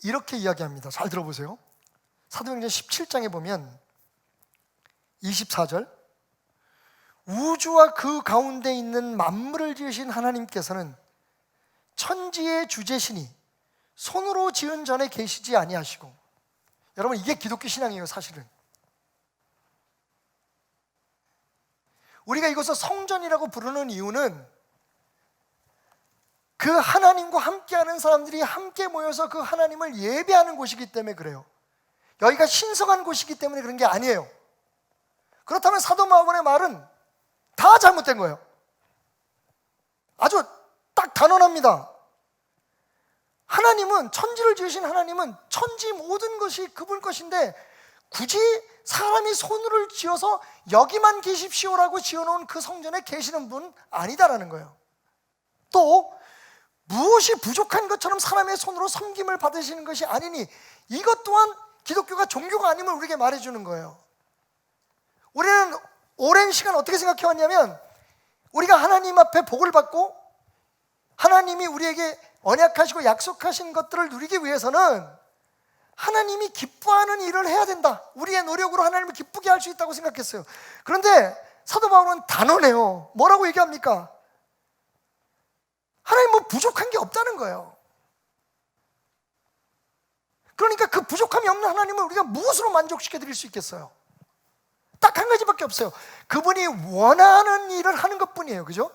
이렇게 이야기합니다. 잘 들어보세요. 사도행전 17장에 보면 24절, 우주와 그 가운데 있는 만물을 지으신 하나님께서는 천지의 주제시니 손으로 지은 전에 계시지 아니하시고. 여러분, 이게 기독교 신앙이에요. 사실은 우리가 이것을 성전이라고 부르는 이유는 그 하나님과 함께하는 사람들이 함께 모여서 그 하나님을 예배하는 곳이기 때문에 그래요. 여기가 신성한 곳이기 때문에 그런 게 아니에요. 그렇다면 사도 바울의 말은 다 잘못된 거예요. 아주 딱 단언합니다. 하나님은, 천지를 지으신 하나님은 천지 모든 것이 그분 것인데 굳이 사람이 손으로 지어서 여기만 계십시오라고 지어놓은 그 성전에 계시는 분 아니다라는 거예요. 또 무엇이 부족한 것처럼 사람의 손으로 섬김을 받으시는 것이 아니니, 이것 또한 기독교가 종교가 아님을 우리에게 말해주는 거예요. 우리는 오랜 시간 어떻게 생각해 왔냐면, 우리가 하나님 앞에 복을 받고 하나님이 우리에게 언약하시고 약속하신 것들을 누리기 위해서는 하나님이 기뻐하는 일을 해야 된다, 우리의 노력으로 하나님을 기쁘게 할 수 있다고 생각했어요. 그런데 사도 바울은 단언해요. 뭐라고 얘기합니까? 하나님 뭐 부족한 게 없다는 거예요. 그러니까 그 부족함이 없는 하나님을 우리가 무엇으로 만족시켜 드릴 수 있겠어요? 딱 한 가지밖에 없어요. 그분이 원하는 일을 하는 것뿐이에요. 그죠?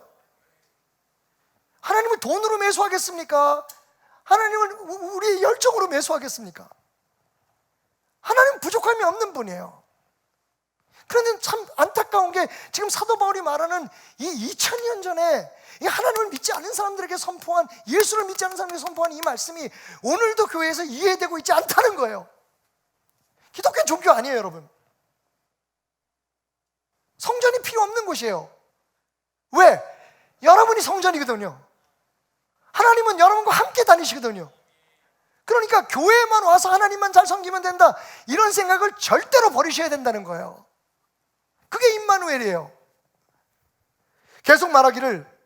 하나님을 돈으로 매수하겠습니까? 하나님을 우리의 열정으로 매수하겠습니까? 하나님은 부족함이 없는 분이에요. 그런데 참 안타까운 게, 지금 사도 바울이 말하는 이 2000년 전에 이 하나님을 믿지 않는 사람들에게 선포한, 예수를 믿지 않는 사람에게 선포한 이 말씀이 오늘도 교회에서 이해되고 있지 않다는 거예요. 기독교 종교 아니에요, 여러분. 성전이 필요 없는 곳이에요. 왜? 여러분이 성전이거든요. 하나님은 여러분과 함께 다니시거든요. 그러니까 교회에만 와서 하나님만 잘 섬기면 된다, 이런 생각을 절대로 버리셔야 된다는 거예요. 그게 임마누엘이에요. 계속 말하기를,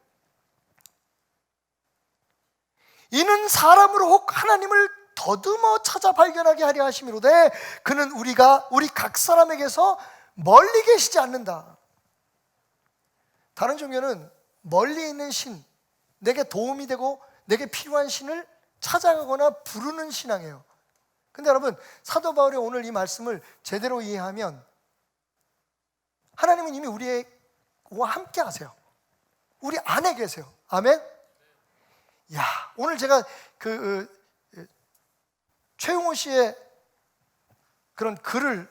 이는 사람으로 혹 하나님을 더듬어 찾아 발견하게 하려 하심이로되 그는 우리 각 사람에게서 멀리 계시지 않는다. 다른 종교는 멀리 있는 신, 내게 도움이 되고 내게 필요한 신을 찾아가거나 부르는 신앙이에요. 근데 여러분, 사도 바울의 오늘 이 말씀을 제대로 이해하면 하나님은 이미 우리와 함께 하세요. 우리 안에 계세요. 아멘? 야, 오늘 제가 최용호 씨의 그런 글을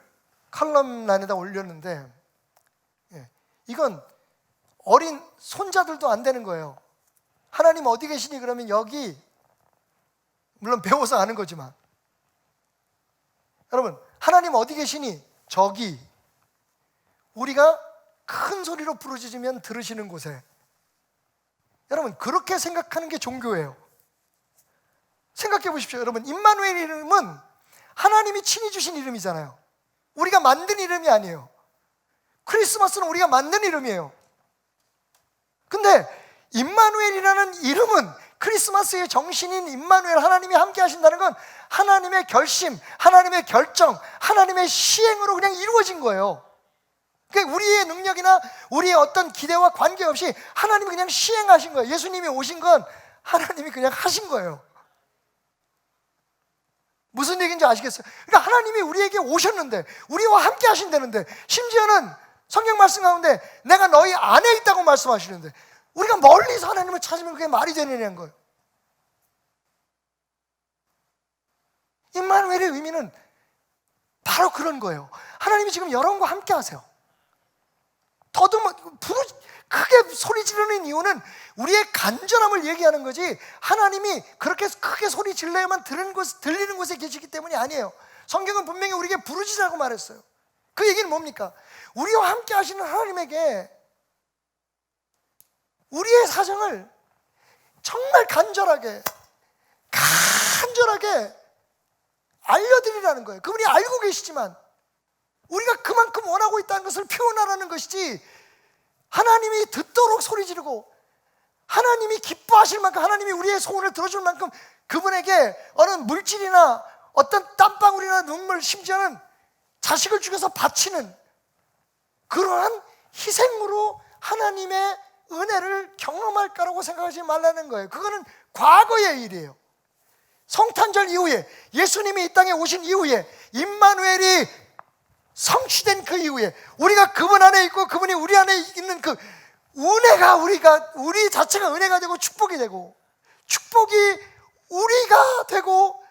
칼럼란에다 올렸는데, 이건 어린 손자들도 안 되는 거예요. 하나님 어디 계시니? 그러면 여기, 물론 배워서 아는 거지만, 여러분, 하나님 어디 계시니? 저기. 우리가 큰 소리로 부르짖으면 들으시는 곳에. 여러분, 그렇게 생각하는 게 종교예요. 생각해 보십시오. 여러분, 임마누엘 이름은 하나님이 친히 주신 이름이잖아요. 우리가 만든 이름이 아니에요. 크리스마스는 우리가 만든 이름이에요. 근데 임마누엘이라는 이름은, 크리스마스의 정신인 임마누엘, 하나님이 함께 하신다는 건 하나님의 결심, 하나님의 결정, 하나님의 시행으로 그냥 이루어진 거예요. 그러니까 우리의 능력이나 우리의 어떤 기대와 관계없이 하나님이 그냥 시행하신 거예요. 예수님이 오신 건 하나님이 그냥 하신 거예요. 무슨 얘기인지 아시겠어요? 그러니까 하나님이 우리에게 오셨는데, 우리와 함께 하신다는데, 심지어는 성경 말씀 가운데 내가 너희 안에 있다고 말씀하시는데, 우리가 멀리서 하나님을 찾으면 그게 말이 되느냐는 거예요. 임마누엘의 의미는 바로 그런 거예요. 하나님이 지금 여러분과 함께 하세요. 크게 소리 지르는 이유는 우리의 간절함을 얘기하는 거지, 하나님이 그렇게 크게 소리 질러야만 들리는 곳에 계시기 때문이 아니에요. 성경은 분명히 우리에게 부르짖으라고 말했어요. 그 얘기는 뭡니까? 우리와 함께 하시는 하나님에게 우리의 사정을 정말 간절하게 알려드리라는 거예요. 그분이 알고 계시지만 우리가 그만큼 원하고 있다는 것을 표현하라는 것이지, 하나님이 듣도록 소리 지르고 하나님이 기뻐하실 만큼, 하나님이 우리의 소원을 들어줄 만큼 그분에게 어느 물질이나 어떤 땀방울이나 눈물, 심지어는 자식을 죽여서 바치는 그러한 희생으로 하나님의 은혜를 경험할까라고 생각하지 말라는 거예요. 그거는 과거의 일이에요. 성탄절 이후에, 예수님이 이 땅에 오신 이후에, 임마누엘이 성취된 그 이후에, 우리가 그분 안에 있고 그분이 우리 안에 있는 그 은혜가, 우리 자체가 은혜가 되고 축복이 되고, 축복이 우리가 되고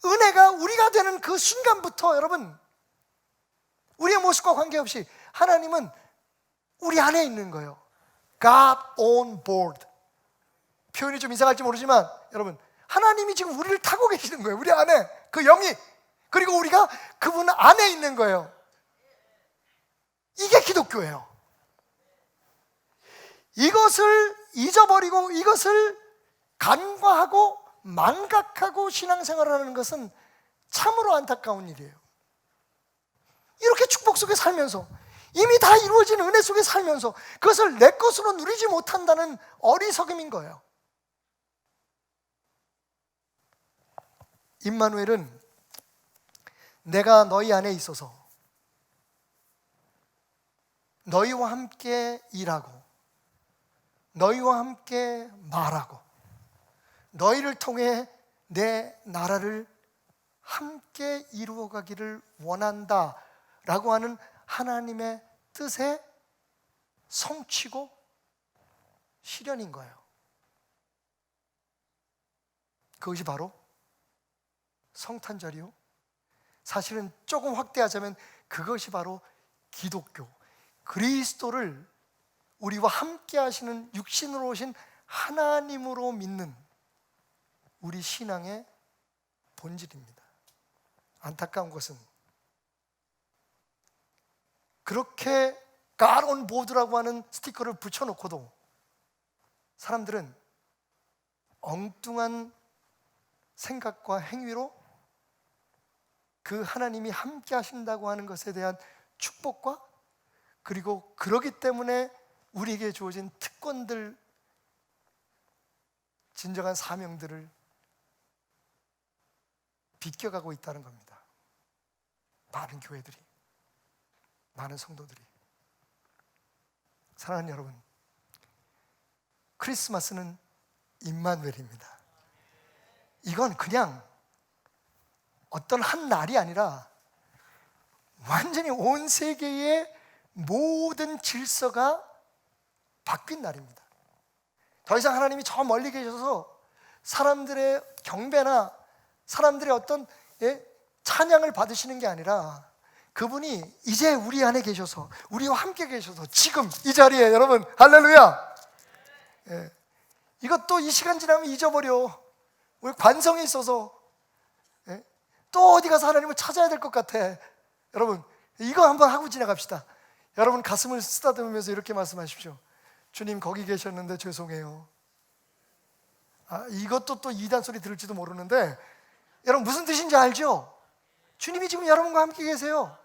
은혜가 우리가 되는 그 순간부터, 여러분, 우리의 모습과 관계없이 하나님은 우리 안에 있는 거예요. God on board. 표현이 좀 이상할지 모르지만 여러분, 하나님이 지금 우리를 타고 계시는 거예요. 우리 안에 그 영이, 그리고 우리가 그분 안에 있는 거예요. 이게 기독교예요. 이것을 잊어버리고 이것을 간과하고 망각하고 신앙생활을 하는 것은 참으로 안타까운 일이에요. 이렇게 축복 속에 살면서, 이미 다 이루어진 은혜 속에 살면서 그것을 내 것으로 누리지 못한다는 어리석음인 거예요. 임마누엘은 내가 너희 안에 있어서 너희와 함께 일하고 너희와 함께 말하고 너희를 통해 내 나라를 함께 이루어가기를 원한다 라고 하는 하나님의 뜻의 성취고 실현인 거예요. 그것이 바로 성탄절이요, 사실은 조금 확대하자면 그것이 바로 기독교, 그리스도를 우리와 함께 하시는 육신으로 오신 하나님으로 믿는 우리 신앙의 본질입니다. 안타까운 것은 그렇게 God on board라고 하는 스티커를 붙여놓고도 사람들은 엉뚱한 생각과 행위로 그 하나님이 함께 하신다고 하는 것에 대한 축복과, 그리고 그러기 때문에 우리에게 주어진 특권들, 진정한 사명들을 비껴가고 있다는 겁니다. 많은 교회들이, 많은 성도들이. 사랑하는 여러분, 크리스마스는 임마누엘입니다. 이건 그냥 어떤 한 날이 아니라 완전히 온 세계의 모든 질서가 바뀐 날입니다. 더 이상 하나님이 저 멀리 계셔서 사람들의 경배나 사람들의 어떤 찬양을 받으시는 게 아니라 그분이 이제 우리 안에 계셔서, 우리와 함께 계셔서 지금 이 자리에, 여러분 할렐루야. 이것도 이 시간 지나면 잊어버려. 우리 관성이 있어서 또 어디 가서 하나님을 찾아야 될 것 같아. 여러분, 이거 한번 하고 지나갑시다. 여러분 가슴을 쓰다듬으면서 이렇게 말씀하십시오. 주님, 거기 계셨는데 죄송해요. 이것도 또 이단 소리 들을지도 모르는데, 여러분 무슨 뜻인지 알죠? 주님이 지금 여러분과 함께 계세요.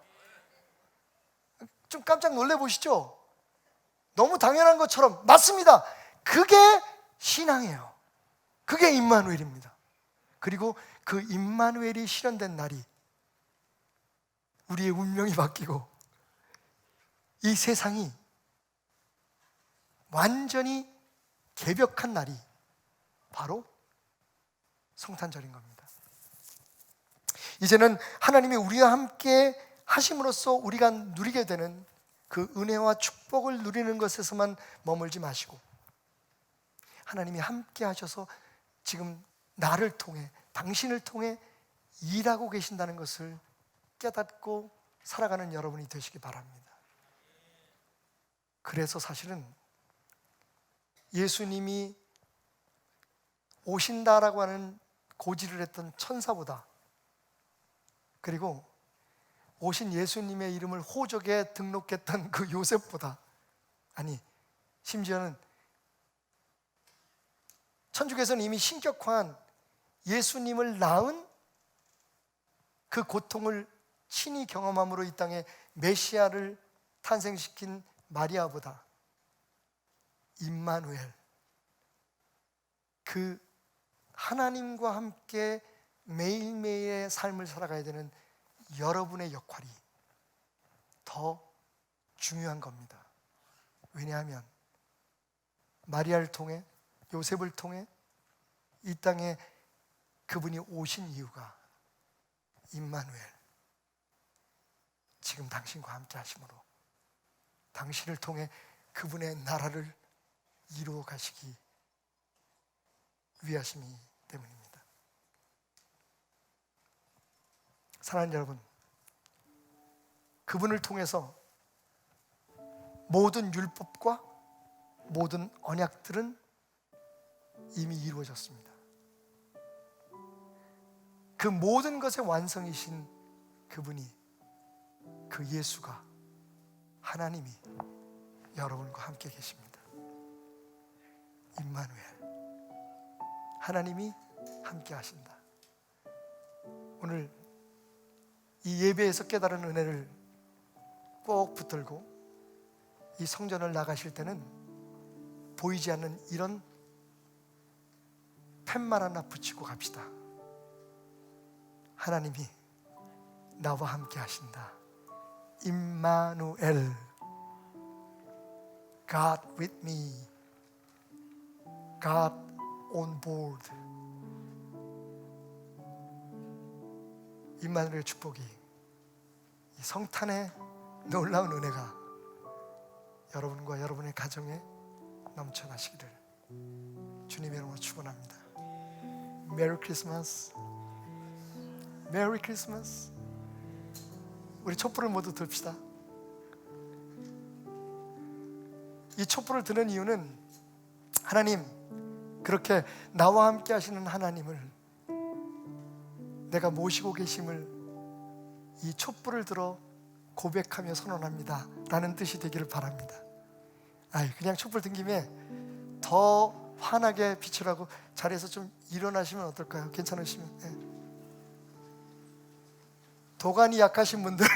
좀 깜짝 놀래보시죠? 너무 당연한 것처럼. 맞습니다. 그게 신앙이에요. 그게 임마누엘입니다. 그리고 그 임마누엘이 실현된 날이 우리의 운명이 바뀌고 이 세상이 완전히 개벽한 날이 바로 성탄절인 겁니다. 이제는 하나님이 우리와 함께 하심으로써 우리가 누리게 되는 그 은혜와 축복을 누리는 것에서만 머물지 마시고, 하나님이 함께 하셔서 지금 나를 통해, 당신을 통해 일하고 계신다는 것을 깨닫고 살아가는 여러분이 되시기 바랍니다. 그래서 사실은 예수님이 오신다라고 하는 고지를 했던 천사보다, 그리고 오신 예수님의 이름을 호적에 등록했던 그 요셉보다, 아니 심지어는 천주교에서는 이미 신격화한 예수님을 낳은 그 고통을 친히 경험함으로 이 땅에 메시아를 탄생시킨 마리아보다 임마누엘, 그 하나님과 함께 매일매일의 삶을 살아가야 되는 여러분의 역할이 더 중요한 겁니다. 왜냐하면 마리아를 통해, 요셉을 통해 이 땅에 그분이 오신 이유가 임마누엘, 지금 당신과 함께 하심으로 당신을 통해 그분의 나라를 이루어 가시기 위하심이 때문입니다. 사랑하는 여러분, 그분을 통해서 모든 율법과 모든 언약들은 이미 이루어졌습니다. 그 모든 것의 완성이신 그분이, 그 예수가, 하나님이 여러분과 함께 계십니다. 임마누엘, 하나님이 함께 하신다. 오늘 이 예배에서 깨달은 은혜를 꼭 붙들고 이 성전을 나가실 때는 보이지 않는 이런 팻말 하나 붙이고 갑시다. 하나님이 나와 함께 하신다. 임마누엘, God with me, God on board. 임마누엘의 축복이, 이 성탄의 놀라운 은혜가 여러분과 여러분의 가정에 넘쳐나시기를 주님의 이름으로 축원합니다. 메리 크리스마스, 메리 크리스마스. 우리 촛불을 모두 듭시다. 이 촛불을 드는 이유는 하나님, 그렇게 나와 함께 하시는 하나님을 내가 모시고 계심을 이 촛불을 들어 고백하며 선언합니다 라는 뜻이 되기를 바랍니다. 그냥 촛불 든 김에 더 환하게 비추라고 자리에서 좀 일어나시면 어떨까요? 괜찮으시면. 네. 도관이 약하신 분들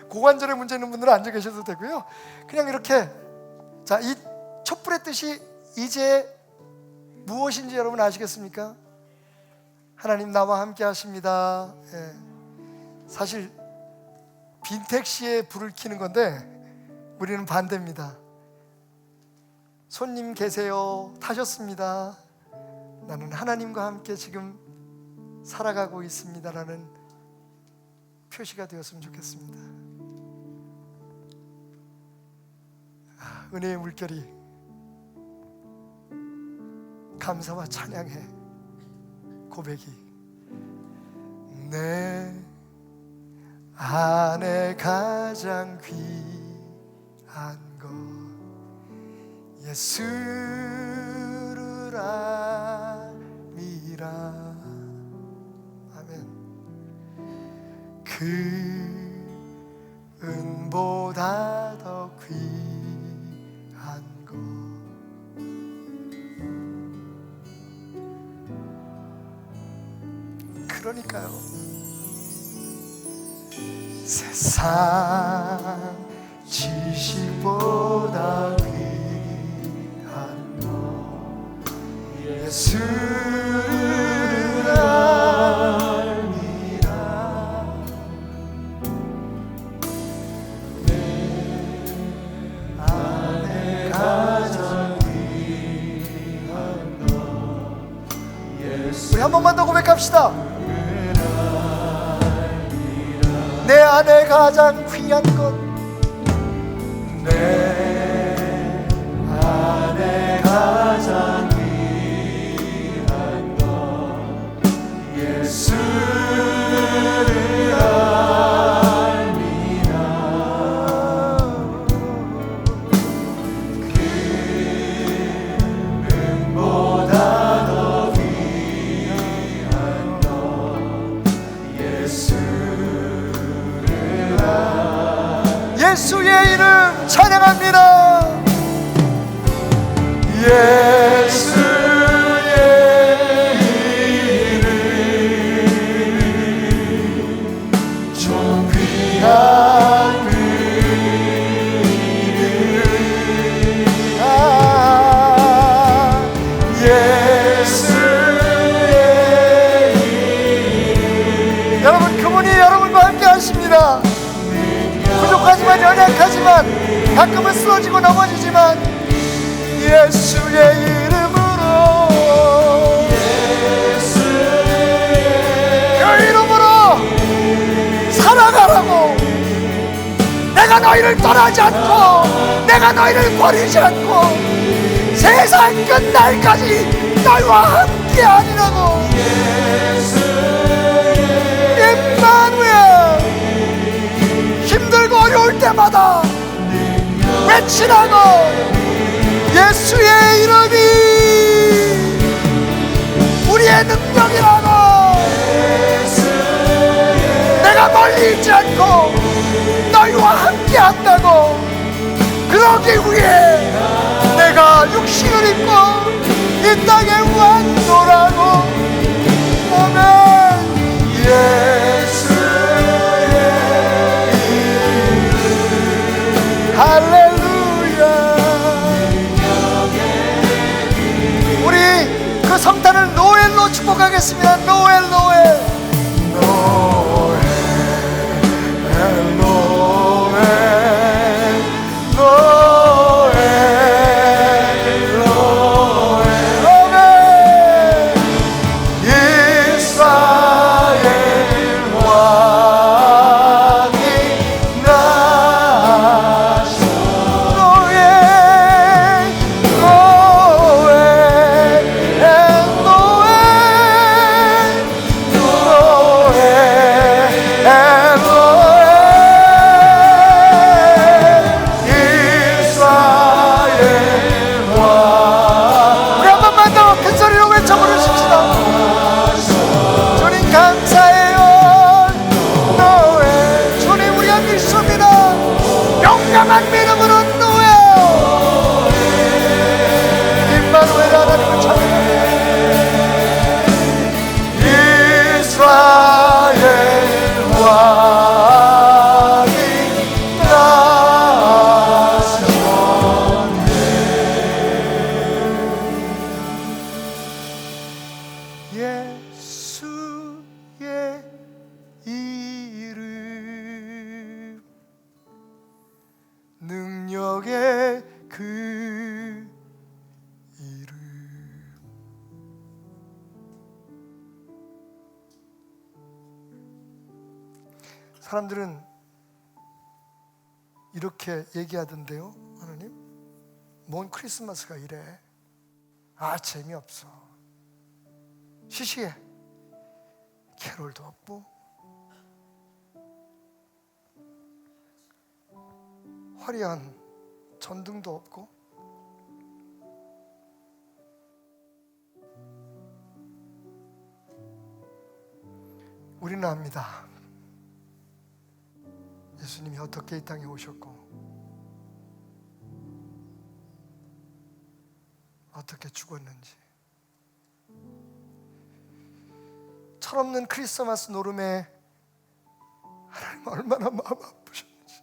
고관절에 문제 있는 분들은 앉아 계셔도 되고요. 그냥 이렇게, 자, 이 촛불의 뜻이 이제 무엇인지 여러분 아시겠습니까? 하나님 나와 함께 하십니다. 예. 사실 빈택시에 불을 켜는 건데 우리는 반대입니다. 손님 계세요, 타셨습니다, 나는 하나님과 함께 지금 살아가고 있습니다라는 표시가 되었으면 좋겠습니다. 은혜의 물결이 감사와 찬양의 고백이 내 안에 가장 귀한 것 예수를 알미라. 아멘. 그 은보다 더 귀한 것 그러니까요, 세상 지식보다 귀한 것 예수를 알미라. 내 안에 가장 귀한 것 예수. 우리 한 번만 더 고백합시다. 내 안에 가장 귀한 것, 내 안에 가장 귀한 것 예수를 알미라. 그 은보다 더 귀한 것 예수. 예수의 이름 찬양합니다. 예수 가끔은 쓰러지고 넘어지지만 예수의 이름으로, 그 이름으로 살아가라고. 내가 너희를 떠나지 않고 내가 너희를 버리지 않고 세상 끝날까지 너희와 함께 하리라고. 임마누엘, 힘들고 어려울 때마다 외치라고. 예수의 이름이 우리의 능력이라고. 내가 멀리 있지 않고 너희와 함께 한다고. 그러기 위해 내가 육신을 입고 이 땅에 왔노라고. 아멘. 예수의 이름, 할렐루야. 우리 그 성탄을 노엘로 축복하겠습니다. 노엘, 노엘. 능력의 그 이름. 사람들은 이렇게 얘기하던데요. 하나님, 뭔 크리스마스가 이래? 아, 재미없어. 시시해. 캐롤도 없고 화려한 전등도 없고. 우리는 압니다. 예수님이 어떻게 이 땅에 오셨고 어떻게 죽었는지. 철없는 크리스마스 노름에 하나님 얼마나 마음 아프셨는지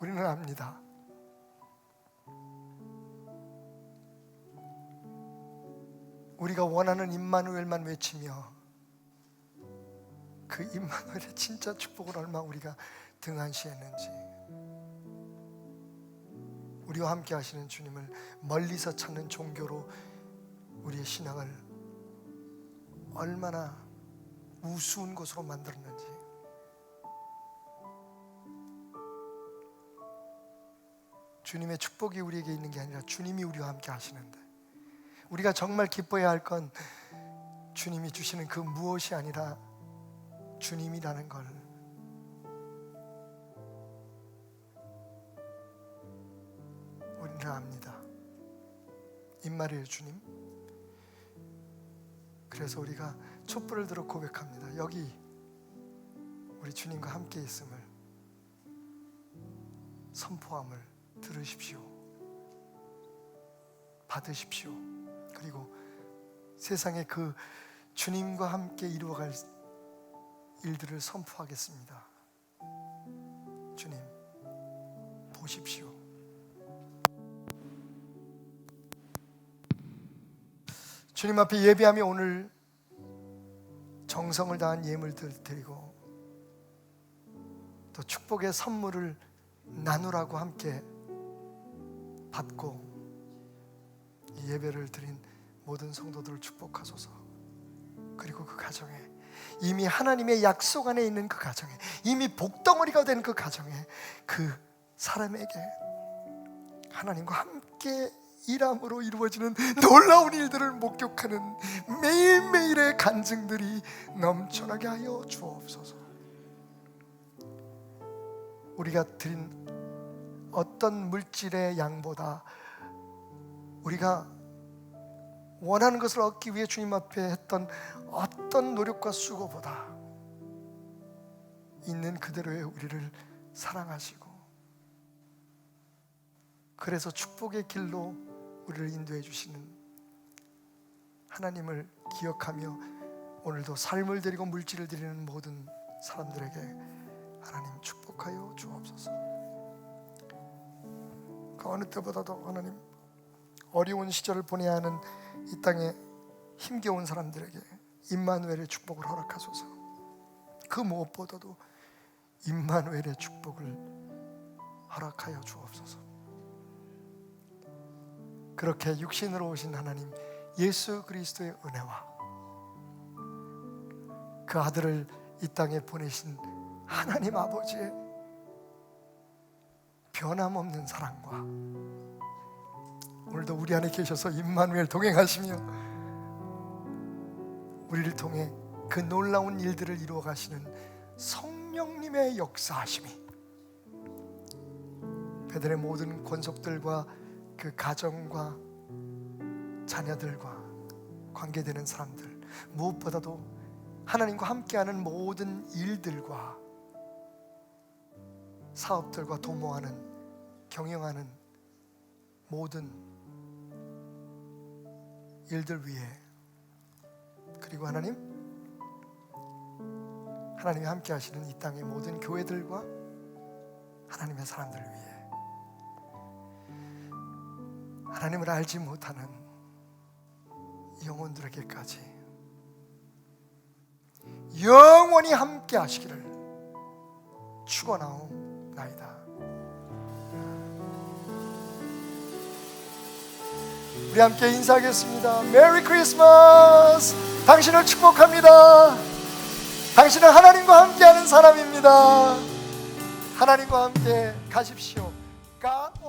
우리는 압니다. 우리가 원하는 임마누엘만 외치며 그 임마누엘의 진짜 축복을 얼마 우리가 등한시했는지, 우리와 함께 하시는 주님을 멀리서 찾는 종교로 우리의 신앙을 얼마나 우스운 것으로 만들었는지. 주님의 축복이 우리에게 있는 게 아니라 주님이 우리와 함께 하시는데, 우리가 정말 기뻐해야 할 건 주님이 주시는 그 무엇이 아니라 주님이라는 걸 우리는 압니다. 임마누엘 주님. 그래서 우리가 촛불을 들어 고백합니다. 여기 우리 주님과 함께 있음을, 선포함을 들으십시오. 받으십시오. 그리고 세상에 그 주님과 함께 이루어갈 일들을 선포하겠습니다. 주님, 보십시오. 주님 앞에 예배하며 오늘 정성을 다한 예물들 드리고 또 축복의 선물을 나누라고 함께 받고 이 예배를 드린 모든 성도들을 축복하소서. 그리고 그 가정에, 이미 하나님의 약속 안에 있는 그 가정에, 이미 복덩어리가 된 그 가정에, 그 사람에게 하나님과 함께 일함으로 이루어지는 놀라운 일들을 목격하는 매일매일의 간증들이 넘쳐나게 하여 주옵소서. 우리가 드린 어떤 물질의 양보다 우리가 원하는 것을 얻기 위해 주님 앞에 했던 어떤 노력과 수고보다 있는 그대로의 우리를 사랑하시고, 그래서 축복의 길로 우리를 인도해 주시는 하나님을 기억하며 오늘도 삶을 드리고 물질을 드리는 모든 사람들에게 하나님 축복하여 주옵소서. 그 어느 때보다도 하나님, 어려운 시절을 보내야 하는 이 땅에 힘겨운 사람들에게 임마누엘의 축복을 허락하소서. 그 무엇보다도 임마누엘의 축복을 허락하여 주옵소서. 그렇게 육신으로 오신 하나님 예수 그리스도의 은혜와 그 아들을 이 땅에 보내신 하나님 아버지의 변함없는 사랑과 오늘도 우리 안에 계셔서 임마누엘 동행하시며 우리를 통해 그 놀라운 일들을 이루어 가시는 성령님의 역사하심이 베들의 모든 권속들과 그 가정과 자녀들과 관계되는 사람들, 무엇보다도 하나님과 함께하는 모든 일들과 사업들과 도모하는, 경영하는 모든 일들 위해, 그리고 하나님이 함께 하시는 이 땅의 모든 교회들과 하나님의 사람들 위해, 하나님을 알지 못하는 영혼들에게까지 영원히 함께 하시기를 축원하옵나이다. 우리 함께 인사하겠습니다. 메리 크리스마스. 당신을 축복합니다. 당신은 하나님과 함께하는 사람입니다. 하나님과 함께 가십시오. God